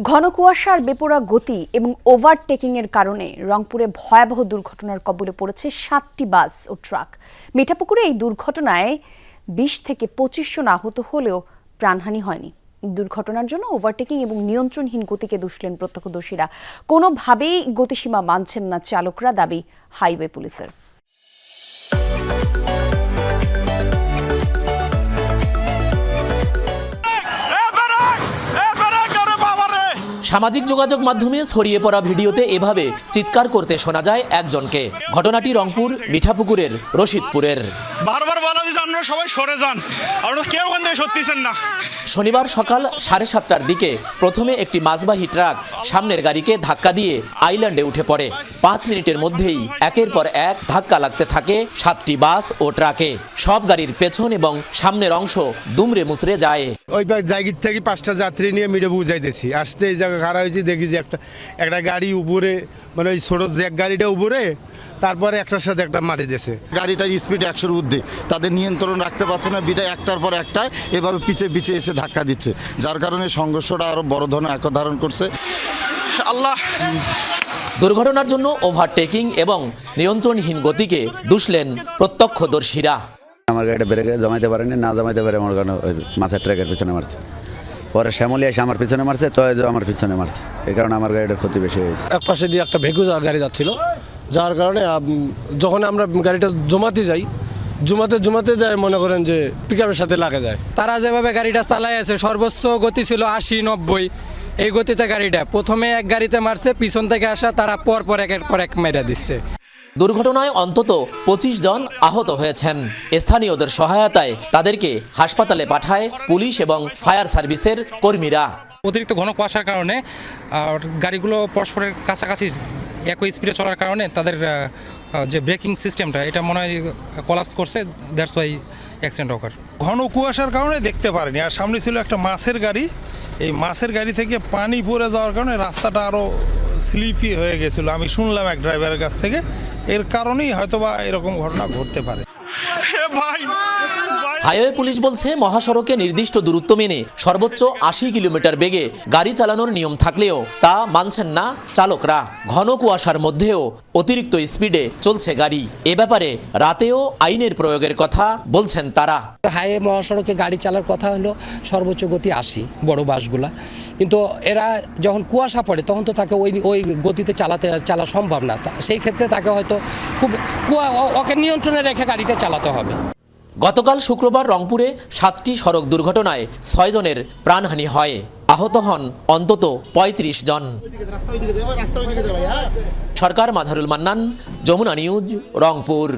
ঘন কুয়াশার বেপরোয়া গতি এবং ওভারটেকিংয়ের কারণে রংপুরে ভয়াবহ দুর্ঘটনার কবলে পড়েছে 7টি বাস ও ট্রাক। মিঠাপুকুরে এই দুর্ঘটনায় 20 থেকে 25 জন আহত হলেও প্রাণহানি হয়নি। দুর্ঘটনার জন্য ওভারটেকিং এবং নিয়ন্ত্রণহীন গতিকে দুষলেন প্রত্যক্ষদর্শীরা। কোনোভাবেই গতিসীমা মানছেন না চালকরা, দাবি হাইওয়ে পুলিশের। সামাজিক যোগাযোগ মাধ্যমে ছড়িয়ে পড়া ভিডিওতে এভাবে চিৎকার করতে শোনা যায় একজনকে। ঘটনাটি রংপুর মিঠাপুকুরের রশিদপুরের। বারবার বলা যে আপনারা সবাই সরে যান, আপনারা কেউ ওখান থেকে সরতেছেন না। শনিবার সকাল 7:30টার দিকে প্রথমে একটি মাছবাহী ট্রাক সামনের গাড়িকে ধাক্কা দিয়ে আইল্যান্ডে উঠে পড়ে। 5 মিনিটের মধ্যেই একের পর এক ধাক্কা লাগতে থাকে 7টি বাস ও ট্রাকে। সব গাড়ির পেছন এবং সামনের অংশ দুমড়ে মুচড়ে যায়। ওই জায়গা থেকে 5টা যাত্রী নিয়ে মিঠাপুকুর যাইতেছি, আসতে এই জায়গা খারাপ হয়েছে, দেখি যে একটা গাড়ি উপরে, মানে ওই ছোট জ্যাক গাড়িটা উপরে, তারপরে একটার সাথে একটা মারি দিয়েছে। গাড়িটার স্পিড 100-এর ঊর্ধ্বে, তাদের নিয়ন্ত্রণ রাখতে পারছে না, বিদায় একটার পর একটা এভাবে পিছিয়ে এসে ধাক্কা দিচ্ছে, যার কারণে সংঘর্ষটা আরো বড় ধরনের আকার ধারণ করছে। আল্লাহ। দুর্ঘটনার জন্য ওভারটেকিং এবং নিয়ন্ত্রণহীন গতিকে দুষলেন প্রত্যক্ষদর্শীরা। আমার গাড়িটা ব্রেকে জমাইতে পারেনি, না জমাইতে পারে আমার কারণে ওই মাছের ট্রাকের পিছনে মারছে। পরে শ্যামলি এসে আমার পিছনে মারছে, তো আমার পিছনে মারছে, এই কারণে আমার গাড়িটার ক্ষতি বেশি হয়েছে। এক পাশে দিয়ে একটা ভেকু গাড়ি যাচ্ছিল, যার কারণে যখন আমরা গাড়িটা জমাতে যাই, জমাতে যায় মনে করেন যে পিকআপের সাথে লাগে যায়। তারা যেভাবে গাড়িটা চালাই আছে, সর্বোচ্চ গতি ছিল 80-90, এই গতিতে গাড়িটা প্রথমে এক গাড়িতে মারছে, পিছন থেকে আসা তারা পর একের পর এক মেরে দিচ্ছে। দুর্ঘটনায় অন্তত 25 জন আহত হয়েছেন। স্থানীয়দের সহায়তায় তাদেরকে হাসপাতালে পাঠায় পুলিশ এবং ফায়ার সার্ভিসের কর্মীরা। অতিরিক্ত ঘন কুয়াশার কারণে গাড়িগুলো পরস্পরের কাছাকাছি একই স্পিডে চলার কারণে তাদের যে ব্রেকিং সিস্টেমটা এটা মনে হয় কোলাপস করছে, দ্যাটস ওয়াই অ্যাক্সিডেন্ট ওকার। ঘন কুয়াশার কারণে দেখতে পারেনি, আর সামনে ছিল একটা মাছের গাড়ি। এই মাছের গাড়ি থেকে পানি পড়ে যাওয়ার কারণে রাস্তাটা আরও স্লিপি হয়ে গেছিলো, আমি শুনলাম এক ড্রাইভারের কাছ থেকে। এর কারণেই হয়তোবা এরকম ঘটনা ঘটতে পারে। হাইওয়ে পুলিশ বলছে, মহাসড়কে নির্দিষ্ট দূরত্ব মেনে সর্বোচ্চ 80 কিলোমিটার বেগে গাড়ি চালানোর নিয়ম থাকলেও তা মানছেন না চালকরা। ঘন কুয়াশার মধ্যেও অতিরিক্ত স্পিডে চলছে গাড়ি। এ ব্যাপারে রাতেও আইনের প্রয়োগের কথা বলছেন তারা। হাইওয়ে মহাসড়কে গাড়ি চালার কথা হলো সর্বোচ্চ গতি 80, বড় বাসগুলা, কিন্তু এরা যখন কুয়াশা পড়ে তখন তো তাকে ওই গতিতে চালা সম্ভব না। সেই ক্ষেত্রে তাকে হয়তো খুব ওকে নিয়ন্ত্রণে রেখে গাড়িটা চালাতে হবে। গতকাল শুক্রবার রংপুরে 7টি সড়ক দুর্ঘটনায় 6 জনের প্রাণহানি হয়। আহত হন অন্তত 35 জন। সরকার, মাঝারুল মান্নান, যমুনা নিউজ, রংপুর।